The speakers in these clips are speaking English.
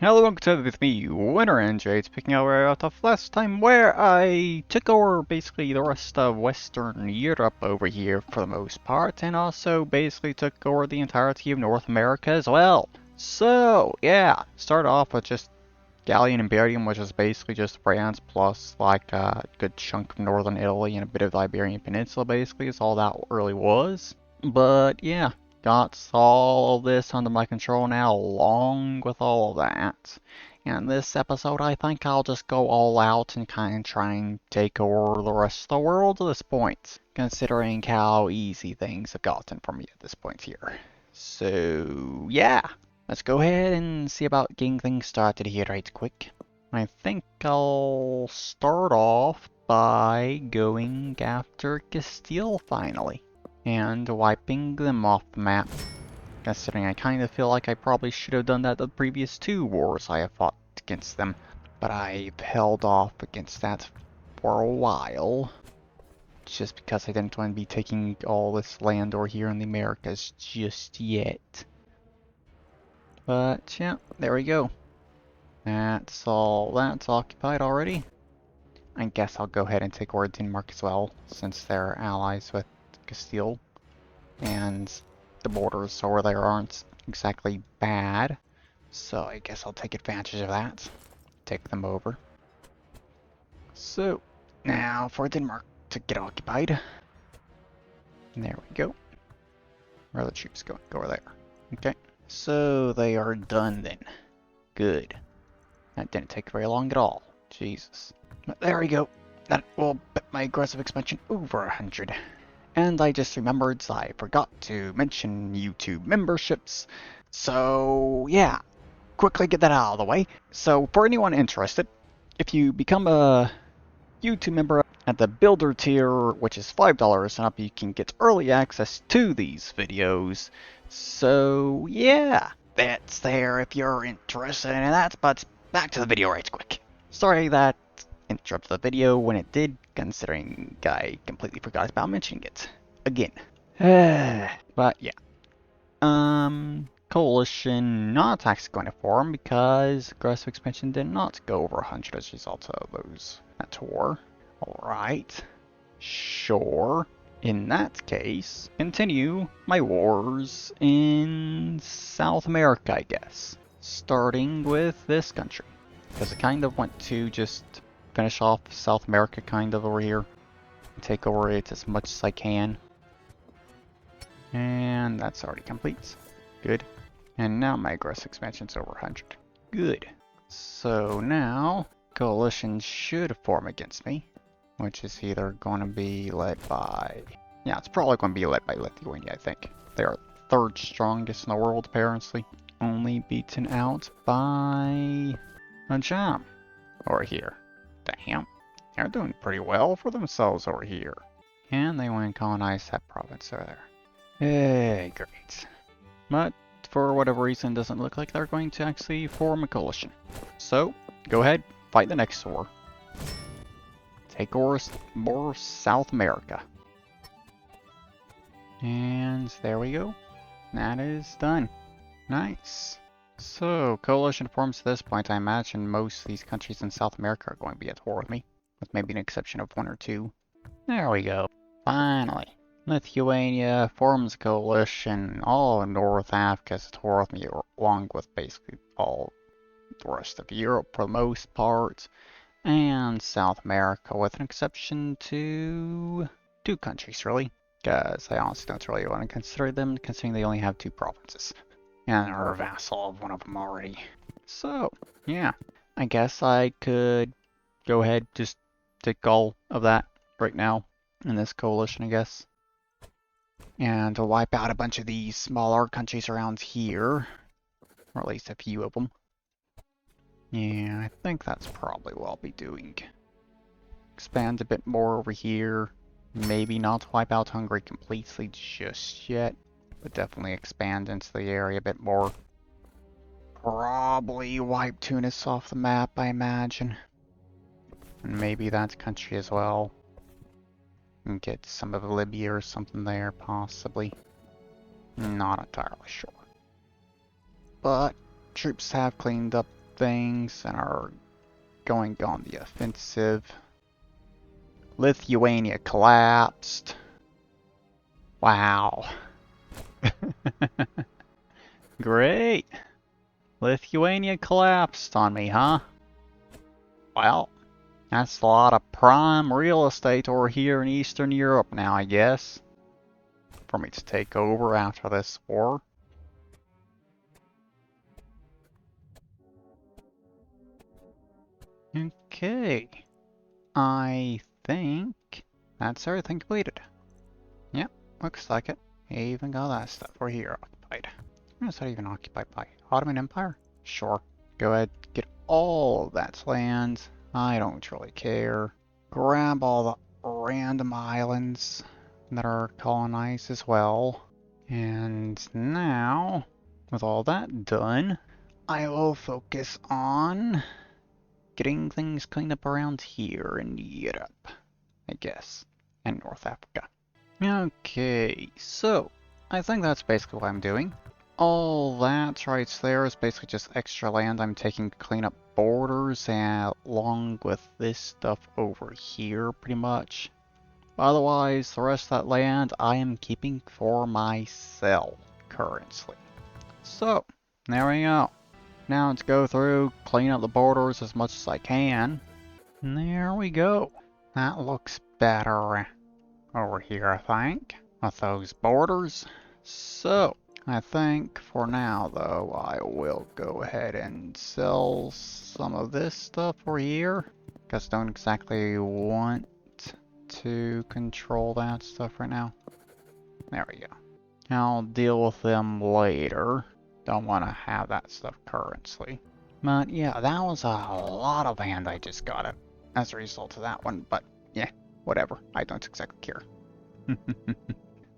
Hello, welcome to with me, Winter NJ. It's picking up where I left off last time, where I took over basically the rest of Western Europe over here for the most part, and also basically took over the entirety of North America as well. So, yeah, started off with just Gallian Imperium, which is basically just France plus like a good chunk of northern Italy and a bit of the Iberian Peninsula, basically, is all that really was. But yeah, got all of this under my control now, along with all of that. And this episode, I think I'll just go all out and kind of try and take over the rest of the world at this point, considering how easy things have gotten for me at this point here. So, yeah. Let's go ahead and see about getting things started here right quick. I think I'll start off by going after Castile finally, and wiping them off the map. Considering I kind of feel like I probably should have done that the previous two wars I have fought against them, but I've held off against that for a while, just because I didn't want to be taking all this land over here in the Americas just yet. But yeah, there we go. That's occupied already. I guess I'll go ahead and take over Denmark as well, since they're allies with Castile. And the borders over there aren't exactly bad. So I guess I'll take advantage of that. Take them over. So, now for Denmark to get occupied. There we go. Where are the troops going? Go over there. Okay. So they are done then. Good. That didn't take very long at all. Jesus. But there we go. That will put my aggressive expansion over 100. And I just remembered I forgot to mention YouTube memberships. So yeah, quickly get that out of the way. So for anyone interested, if you become a YouTube member at the Builder tier, which is $5 and up, you can get early access to these videos. So yeah, that's there if you're interested in that, but back to the video right quick. Sorry that interrupted the video when it did, considering I completely forgot about mentioning it. Again. But yeah. Coalition not actually going to form because aggressive expansion did not go over 100 as a result of that war. Alright. Sure. In that case, continue my wars in South America, I guess. Starting with this country. Because I kind of want to just finish off South America kind of over here. Take over it as much as I can. And that's already complete. Good. And now my aggressive expansion's over 100. Good. So now, coalition should form against me, which is either going to be led by... Yeah, it's probably going to be led by Lithuania, I think. They are third strongest in the world, apparently. Only beaten out by... a jam over here. Damn. They're doing pretty well for themselves over here. And they want to colonize that province over there. Hey, great. But for whatever reason, it doesn't look like they're going to actually form a coalition. So, go ahead, fight the next war. Take over more South America. And there we go. That is done. Nice. So, coalition forms at this point. I imagine most of these countries in South America are going to be at war with me, with maybe an exception of one or two. There we go. Finally. Lithuania forms a coalition. All of North Africa is at war with me, along with basically all the rest of Europe for the most part. And South America, with an exception to two countries, really. Because I honestly don't really want to consider them, considering they only have two provinces. And are a vassal of one of them already. So, yeah. I guess I could go ahead, just take all of that right now in this coalition, I guess. And to wipe out a bunch of these smaller countries around here. Or at least a few of them. Yeah, I think that's probably what I'll be doing. Expand a bit more over here. Maybe not wipe out Hungary completely just yet. But definitely expand into the area a bit more. Probably wipe Tunis off the map, I imagine. And maybe that country as well. And get some of Libya or something there, possibly. Not entirely sure. But troops have cleaned up things and are going on the offensive. Lithuania collapsed. Wow. Great. Lithuania collapsed on me, huh? Well, that's a lot of prime real estate over here in Eastern Europe now, I guess. For me to take over after this war. Okay. I think that's everything completed. Yep, looks like it. Even got that stuff over here occupied. When is that even occupied by? Ottoman Empire? Sure. Go ahead, get all of that land. I don't really care. Grab all the random islands that are colonized as well. And now, with all that done, I will focus on getting things cleaned up around here in Europe, I guess, and North Africa. Okay, so I think that's basically what I'm doing. All that right there is basically just extra land I'm taking to clean up borders and along with this stuff over here pretty much. Otherwise, the rest of that land I am keeping for myself currently. So, there we go. Now let's go through, clean up the borders as much as I can. And there we go. That looks better over here, I think, with those borders. So, I think for now, though, I will go ahead and sell some of this stuff over here. Because I don't exactly want to control that stuff right now. There we go. I'll deal with them later. Don't want to have that stuff currently. But yeah, that was a lot of land I just got it as a result of that one. But yeah, whatever. I don't exactly care.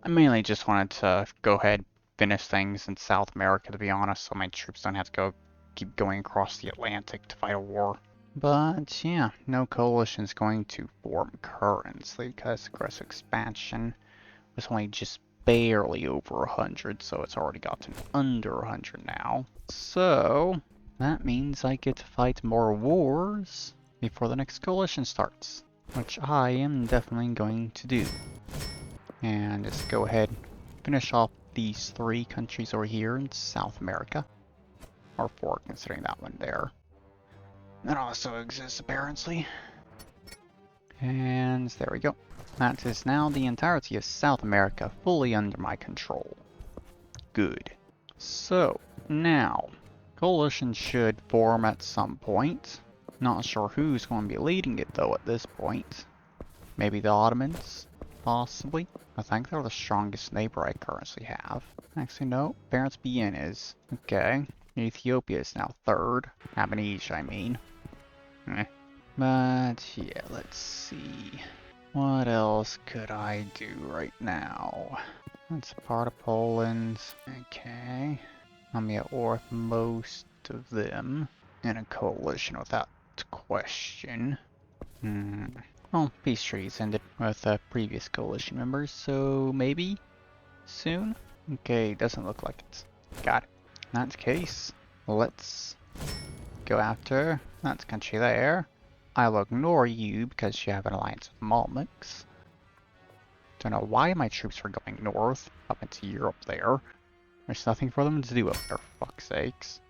I mainly just wanted to go ahead finish things in South America, to be honest, so my troops don't have to keep going across the Atlantic to fight a war. But yeah, no coalition's going to form currently because aggressive expansion was only just barely over 100, so it's already gotten under 100 now. So that means I get to fight more wars before the next coalition starts, which I am definitely going to do. And just go ahead and finish off these 3 countries over here in South America. Or 4, considering that one there. That also exists, apparently. And there we go. That is now the entirety of South America fully under my control. Good. So, now, coalition should form at some point. Not sure who's going to be leading it, though, at this point. Maybe the Ottomans? Possibly. I think they're the strongest neighbor I currently have. Actually, no. Barents BN is. Okay. Ethiopia is now 3rd. Abinese, I mean. But, yeah, let's see. What else could I do right now? That's part of Poland. Okay. I'm at war with most of them in a coalition without question. Well, peace treaties ended with previous coalition members, so maybe soon? Okay, doesn't look like it. Got it. In that case, let's go after that country there. I'll ignore you because you have an alliance with Malmix. Don't know why my troops were going north, up into Europe there. There's nothing for them to do up there, for fuck's sakes.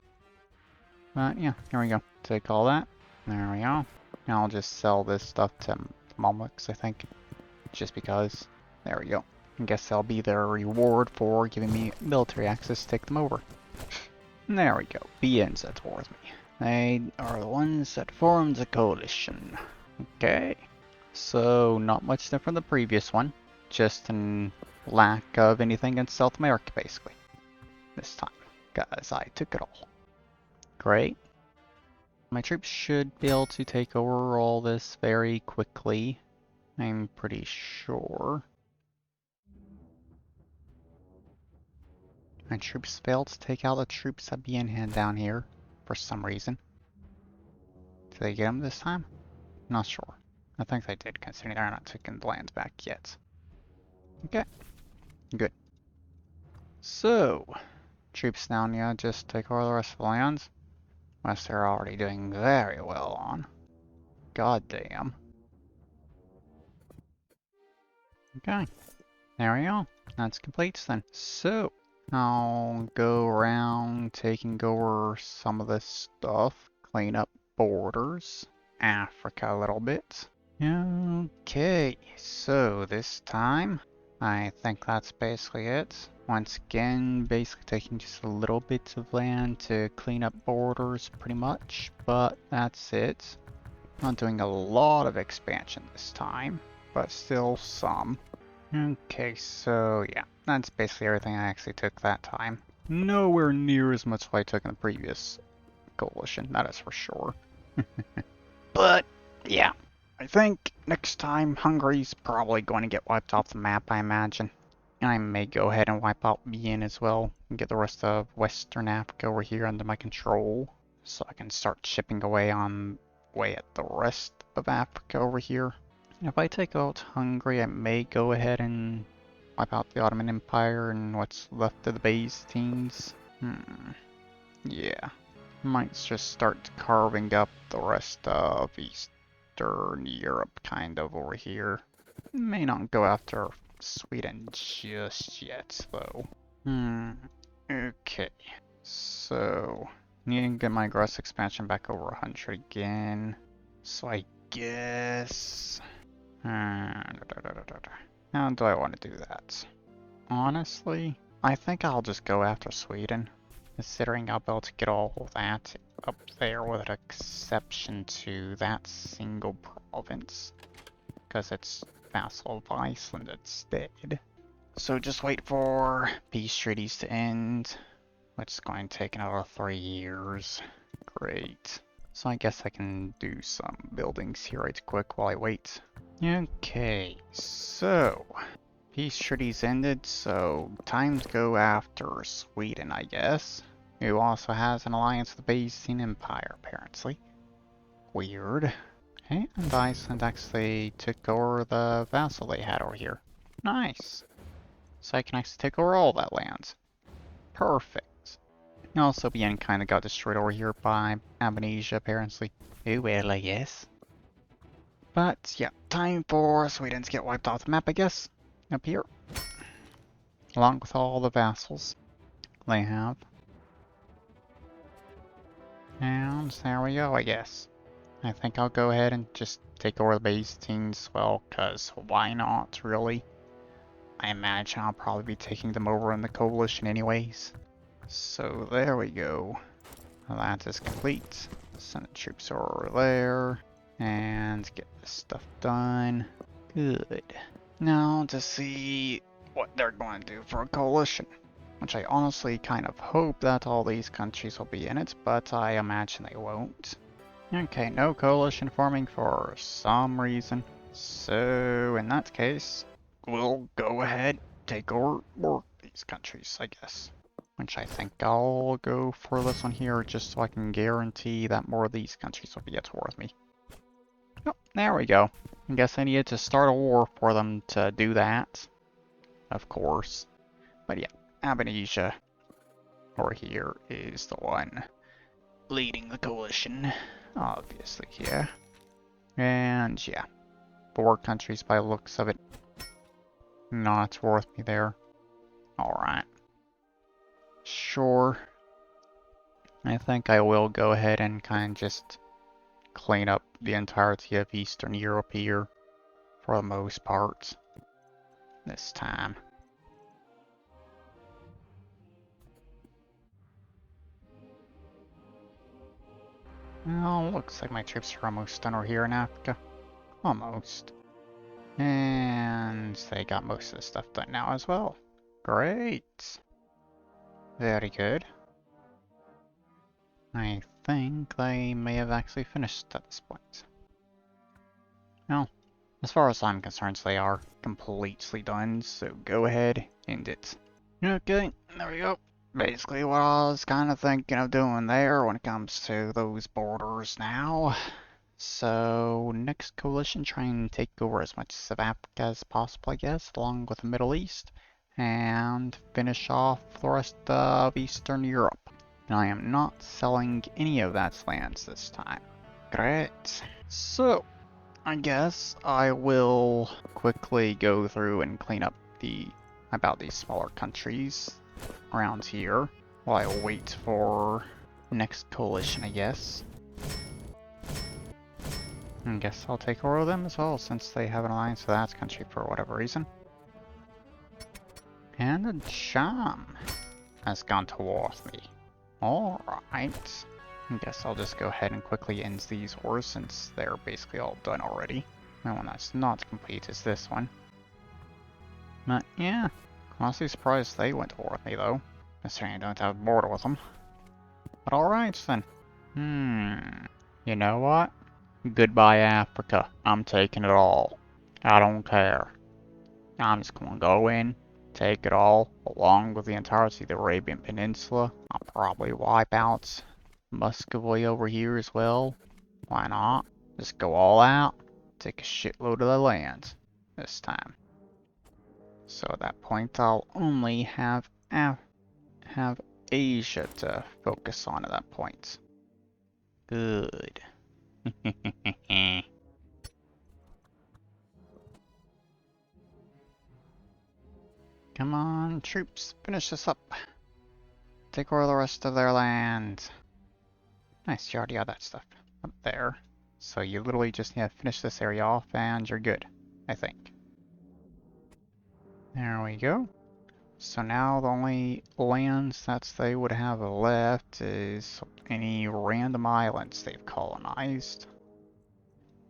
But yeah, here we go. Take all that. There we go. Now I'll just sell this stuff to Malmix, I think. Just because. There we go. I guess that'll be their reward for giving me military access to take them over. There we go. BN's at war with me. They are the ones that formed the coalition. Okay. So, not much different from the previous one. Just in lack of anything in South America, basically. This time. Because I took it all. Great. My troops should be able to take over all this very quickly. I'm pretty sure. My troops failed to take out the troops that be in hand down here. For some reason. Did they get them this time? Not sure. I think they did, considering they're not taking the lands back yet. Okay. Good. So, troops now need to just take over the rest of the lands. Unless they're already doing very well on. God damn. Okay. There we go. That's complete then. So, I'll go around taking over some of this stuff. Clean up borders. Africa a little bit. Okay, so this time, I think that's basically it. Once again, basically taking just a little bit of land to clean up borders pretty much, but that's it. Not doing a lot of expansion this time, but still some. Okay, so yeah, that's basically everything I actually took that time. Nowhere near as much as I took in the previous coalition, that is for sure. But, yeah, I think next time Hungary's probably going to get wiped off the map, I imagine. I may go ahead and wipe out Bien as well, and get the rest of Western Africa over here under my control, so I can start chipping away at the rest of Africa over here. And if I take out Hungary, I may go ahead and wipe out the Ottoman Empire and what's left of the Byzantines. Yeah. Might just start carving up the rest of Eastern Europe kind of over here. May not go after Sweden just yet though. Okay. So, need to get my gross expansion back over 100 again. So I guess... How do I want to do that? Honestly, I think I'll just go after Sweden. Considering I'll be able to get all of that up there with an exception to that single province. Because it's vassal of Iceland instead. So just wait for peace treaties to end, which is going to take another 3 years. Great. So I guess I can do some buildings here right quick while I wait. Okay, so peace treaties ended, so time to go after Sweden, I guess. Who also has an alliance with the Byzantine Empire, apparently. Weird. And Iceland actually took over the vassal they had over here. Nice. So I can actually take over all that land. Perfect. Also, Bien kind of got destroyed over here by Amnesia, apparently. Oh well, I guess. But yeah, time for Sweden to get wiped off the map, I guess. Up here. Along with all the vassals they have. And there we go, I guess. I think I'll go ahead and just take over the Byzantines, well, because why not, really? I imagine I'll probably be taking them over in the coalition anyways. So there we go. That is complete. Send the troops over there. And get this stuff done. Good. Now to see what they're going to do for a coalition. Which I honestly kind of hope that all these countries will be in it, but I imagine they won't. Okay, no coalition forming for some reason. So in that case, we'll go ahead, take over more of these countries, I guess. Which I think I'll go for this one here, just so I can guarantee that more of these countries will be towards me. Oh, there we go. I guess I needed to start a war for them to do that. Of course. But yeah, Amnesia over here is the one leading the coalition. Obviously, yeah. And yeah, 4 countries by the looks of it. Not worth me there. Alright. Sure. I think I will go ahead and kind of just clean up the entirety of Eastern Europe here, for the most part, this time. Well, looks like my troops are almost done over here in Africa. Almost. And they got most of the stuff done now as well. Great. Very good. I think they may have actually finished at this point. Well, as far as I'm concerned, they are completely done, so go ahead, end it. Okay, there we go. Basically what I was kind of thinking of doing there when it comes to those borders now. So, next coalition, try and take over as much of Africa as possible, I guess, along with the Middle East, and finish off the rest of Eastern Europe. And I am not selling any of that lands this time. Great. So, I guess I will quickly go through and clean up about these smaller countries around here while I wait for next coalition, I guess. I guess I'll take over them as well, since they have an alliance with that country for whatever reason. And a charm has gone to war with me. Alright. I guess I'll just go ahead and quickly end these wars since they're basically all done already. The one that's not complete is this one. But yeah, honestly surprised they went to war with me though. Considering I don't have a border with them. But alright then. You know what? Goodbye Africa. I'm taking it all. I don't care. I'm just gonna go in, take it all, along with the entirety of the Arabian Peninsula. I'll probably wipe out Muscovy over here as well. Why not? Just go all out, take a shitload of the land this time. So at that point, I'll only have Asia to focus on at that point. Good. Come on, troops, finish this up. Take over the rest of their land. Nice, you already have that stuff up there. So you literally just need to finish this area off and you're good, I think. There we go. So now the only lands that they would have left is any random islands they've colonized.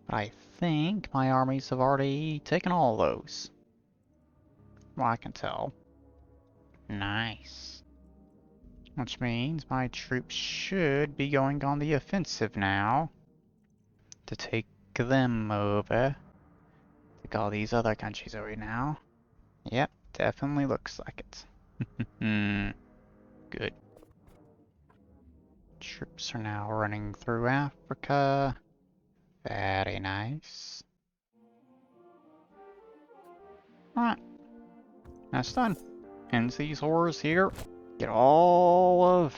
But I think my armies have already taken all those. Well, I can tell. Nice. Which means my troops should be going on the offensive now. To take them over. Take all these other countries over now. Yep, definitely looks like it. Good. Troops are now running through Africa. Very nice. Alright. That's done. Ends these wars here. Get all of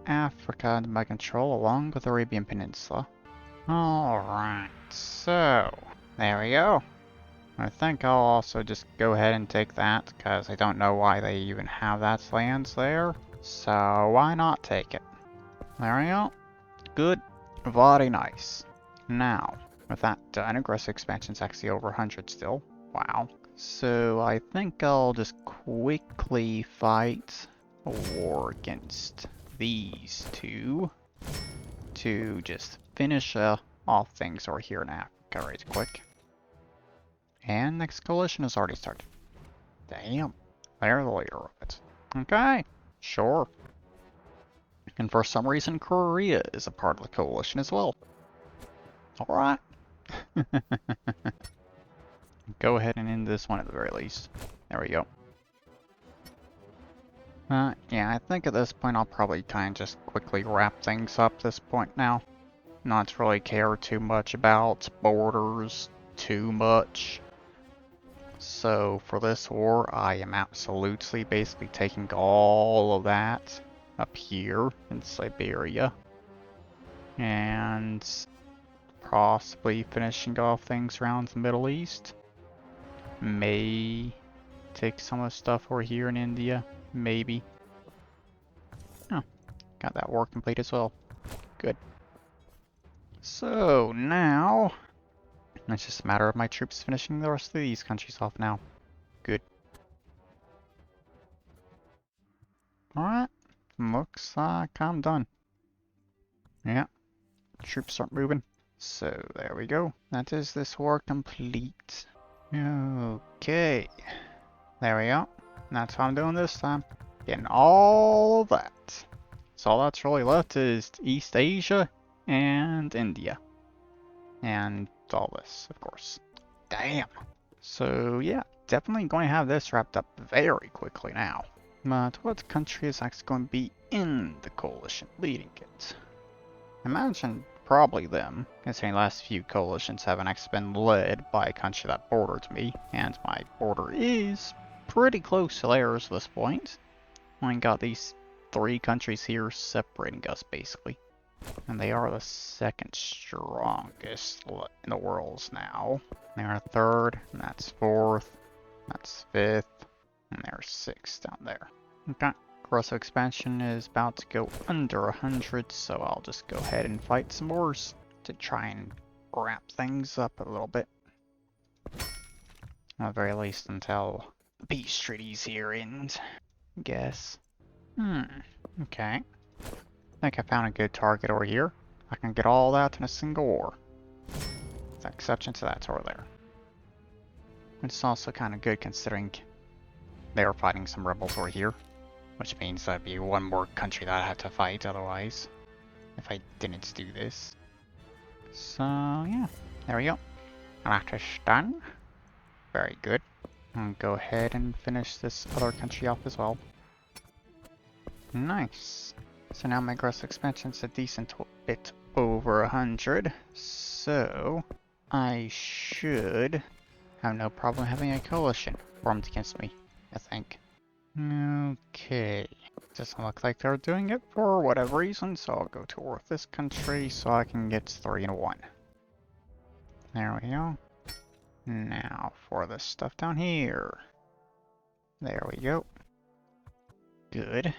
Africa under my control along with the Arabian Peninsula. Alright, so there we go. I think I'll also just go ahead and take that, because I don't know why they even have that lands there. So why not take it? There we go. Good. Very nice. Now, with that done, aggressive expansion's actually over 100 still. Wow. So I think I'll just quickly fight a war against these two to just finish off things over here in Africa right quick. And next coalition has already started. Damn, they're the leader of it. Okay, sure. And for some reason, Korea is a part of the coalition as well. Alright. Go ahead and end this one at the very least. There we go. Yeah, I think at this point I'll probably kind of just quickly wrap things up this point now. Not really care too much about borders too much. So for this war, I am absolutely basically taking all of that up here in Siberia. And possibly finishing off things around the Middle East. May take some of the stuff over here in India. Maybe. Oh, got that war complete as well. Good. So now, it's just a matter of my troops finishing the rest of these countries off now. Good. Alright, looks like I'm done. Yeah, troops start moving. So there we go. That is this war complete. Okay. There we go. That's what I'm doing this time. Getting all of that. So all that's really left is East Asia and India. And all this, of course. Damn. So yeah, definitely going to have this wrapped up very quickly now. But what country is actually going to be in the coalition leading it? Imagine probably them, considering the last few coalitions haven't actually been led by a country that bordered me, and my border is pretty close to theirs at this point. I got these 3 countries here separating us, basically. And they are the second strongest in the world now. They're third, and that's fourth, that's fifth, and there's sixth down there. Okay. Gross expansion is about to go under 100, so I'll just go ahead and fight some wars to try and wrap things up a little bit. At the very least until the peace treaties here end, I guess. Okay. I think I found a good target over here. I can get all that in a single war. With the exception to that over there. It's also kind of good considering they are fighting some rebels over here. Which means that'd be one more country that I have to fight otherwise. If I didn't do this. So yeah, there we go. That is done. Very good. I'll go ahead and finish this other country off as well. Nice. So now my gross expansion's a decent bit over 100. So I should have no problem having a coalition formed against me, I think. Okay. Doesn't look like they're doing it for whatever reason, so I'll go to war with this country so I can get 3 in 1. There we go. Now for this stuff down here. There we go. Good.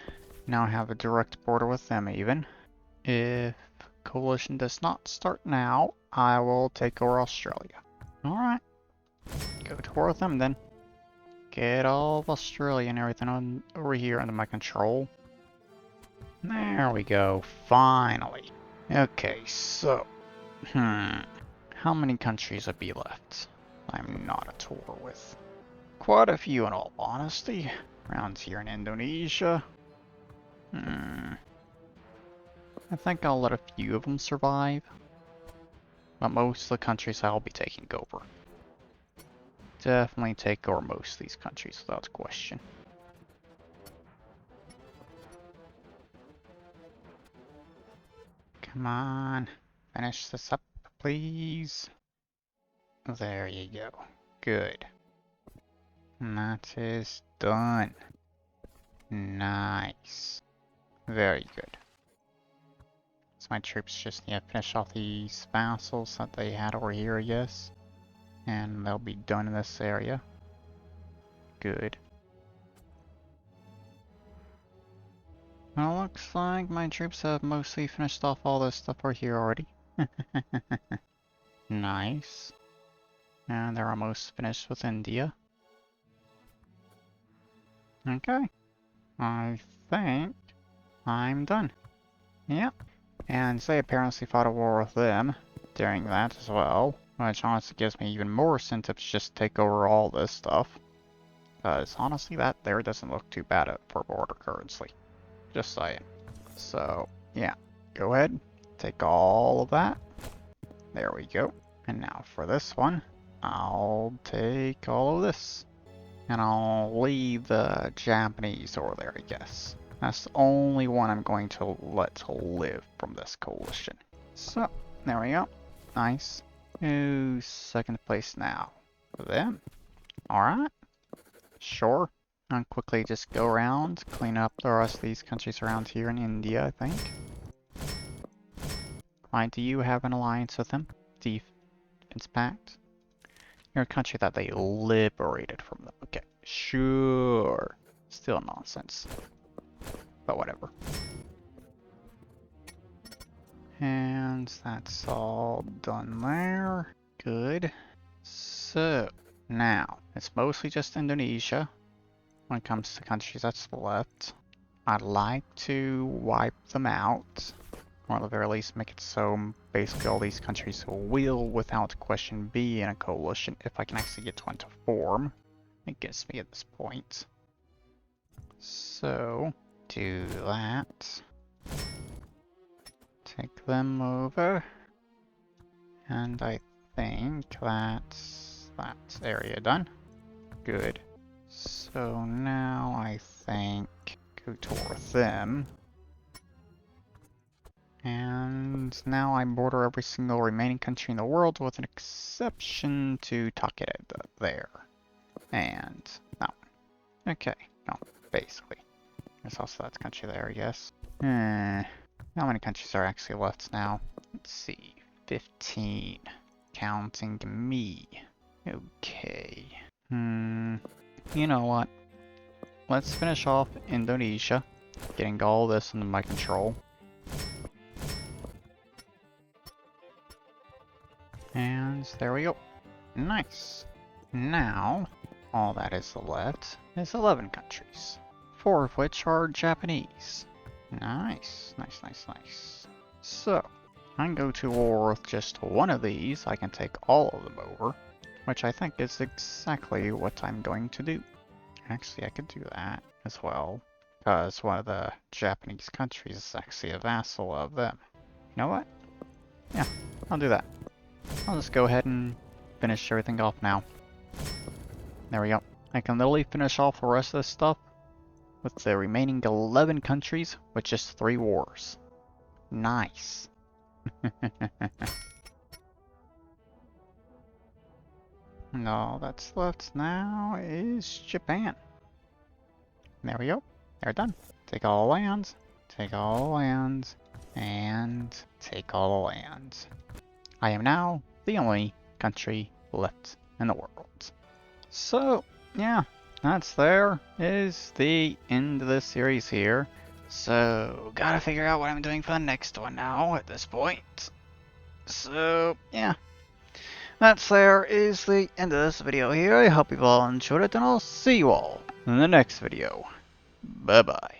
Now I have a direct border with them even. If coalition does not start now, I will take over Australia. Alright. Go to war with them then. Get all of Australia and everything over here under my control. There we go, finally. Okay, so, how many countries would be left? I'm not at war with. Quite a few in all honesty. Around here in Indonesia. I think I'll let a few of them survive. But most of the countries I'll be taking over. Definitely take over most of these countries without question. Come on, finish this up, please. There you go. Good. And that is done. Nice. Very good. So my troops just need to finish off these vassals that they had over here, I guess. And they'll be done in this area. Good. Well, looks like my troops have mostly finished off all this stuff over here already. Nice. And they're almost finished with India. Okay. I think I'm done. Yep. And they apparently fought a war with them during that as well. Which honestly gives me even more incentive to just take over all this stuff. Because honestly, that there doesn't look too bad for border currency. Just saying. So, yeah. Go ahead. Take all of that. There we go. And now for this one, I'll take all of this. And I'll leave the Japanese over there, I guess. That's the only one I'm going to let live from this coalition. So, there we go. Nice. Who's second place now? Them. Alright. Sure. I'll quickly just go around, clean up the rest of these countries around here in India, I think. Why do you have an alliance with them? Defense Pact? You're a country that they liberated from them. Okay, sure. Still nonsense. But whatever. And that's all done there. Good. So, now, it's mostly just Indonesia when it comes to countries that's left. I'd like to wipe them out, or at the very least make it so basically all these countries will, without question, be in a coalition if I can actually get one to form. It gets me at this point. So, do that. Take them over. And I think that's that area done. Good. So now I think go toward them. And now I border every single remaining country in the world with an exception to Takeda there. And that one. Okay, no, basically. There's also that country there, yes. How many countries are actually left now? Let's see. 15. Counting me. Okay. You know what? Let's finish off Indonesia. Getting all this under my control. And there we go. Nice. Now, all that is left is 11 countries. 4 of which are Japanese. Nice, nice, nice, nice. So, I can go to war with just one of these. I can take all of them over, which I think is exactly what I'm going to do. Actually, I could do that as well, because one of the Japanese countries is actually a vassal of them. You know what? Yeah, I'll do that. I'll just go ahead and finish everything off now. There we go. I can literally finish off the rest of this stuff with the remaining 11 countries with just 3 wars. Nice. And all that's left now is Japan. There we go. They're done. Take all the lands, take all the lands, and take all the lands. I am now the only country left in the world. So, yeah, there is the end of this series here. So, gotta figure out what I'm doing for the next one now at this point. So, yeah. There is the end of this video here. I hope you've all enjoyed it, and I'll see you all in the next video. Bye-bye.